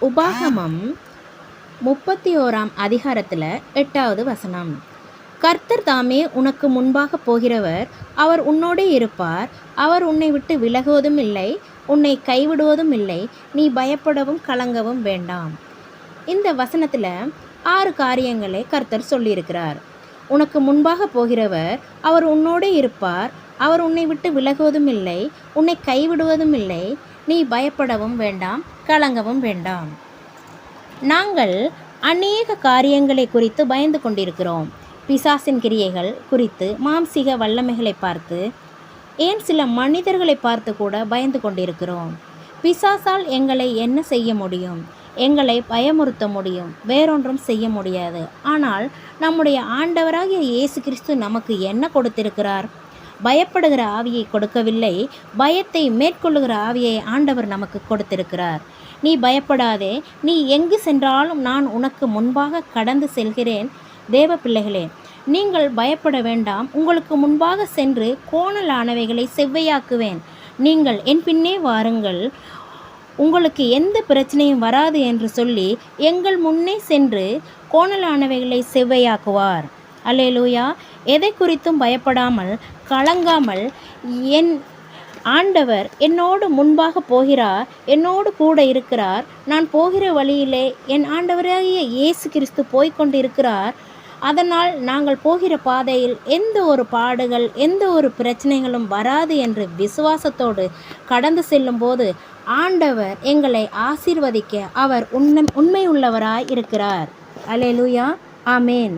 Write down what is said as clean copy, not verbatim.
உபாகமம் 31 அதிகாரத்தில் 8வது வசனம். கர்த்தர் தாமே உனக்கு முன்பாக போகிறவர், அவர் உன்னோடே இருப்பார், அவர் உன்னை விட்டு விலகுவதும் இல்லை, உன்னை கைவிடுவதும் இல்லை, நீ பயப்படவும் கலங்கவும் வேண்டாம். இந்த வசனத்தில் 6 காரியங்களை கர்த்தர் சொல்லியிருக்கிறார். உனக்கு முன்பாக போகிறவர், அவர் உன்னோடே இருப்பார், அவர் உன்னை விட்டு விலகுவதும் இல்லை, உன்னை கைவிடுவதும் இல்லை, நீ பயப்படவும் வேண்டாம் கலங்கவும் வேண்டாம். நாங்கள் அநேக காரியங்களை குறித்து பயந்து கொண்டிருக்கிறோம். பிசாசின் கிரியைகள் குறித்து, மாம்சீக வல்லமைகளை பார்த்து, ஏன் சில மனிதர்களை பார்த்து கூட பயந்து கொண்டிருக்கிறோம். பிசாசால் எங்களை என்ன செய்ய முடியும்? எங்களை பயமுறுத்த முடியும், வேறொன்றும் செய்ய முடியாது. ஆனால் நம்முடைய ஆண்டவராகிய இயேசு கிறிஸ்து நமக்கு என்ன கொடுத்திருக்கிறார்? பயப்படுகிற ஆவியை கொடுக்கவில்லை, பயத்தை மேற்கொள்ளுகிற ஆவியை ஆண்டவர் நமக்கு கொடுத்திருக்கிறார். நீ பயப்படாதே, நீ எங்கு சென்றாலும் நான் உனக்கு முன்பாக கடந்து செல்கிறேன். தேவ பிள்ளைகளே, நீங்கள் பயப்பட வேண்டாம். உங்களுக்கு முன்பாக சென்று கோணலானவைகளை செவ்வையாக்குவேன். நீங்கள் என் பின்னே வாருங்கள், உங்களுக்கு எந்த பிரச்சனையும் வராது என்று சொல்லி எங்கள் முன்னே சென்று கோணலானவைகளை செவ்வையாக்குவார். அல்லேலூயா. எதை குறித்தும் பயப்படாமல் கலங்காமல், என் ஆண்டவர் என்னோடு முன்பாக போகிறார், என்னோடு கூட இருக்கிறார், நான் போகிற வழியிலே என் ஆண்டவராகிய இயேசு கிறிஸ்து போய்கொண்டிருக்கிறார். அதனால் நாங்கள் போகிற பாதையில் எந்த ஒரு பாடுகள், எந்த ஒரு பிரச்சனைகளும் வராது என்று விசுவாசத்தோடு கடந்து செல்லும்போது ஆண்டவர் எங்களை ஆசீர்வதிக்க அவர் உண்மை உள்ளவராய் இருக்கிறார். அல்லேலூயா. ஆமேன்.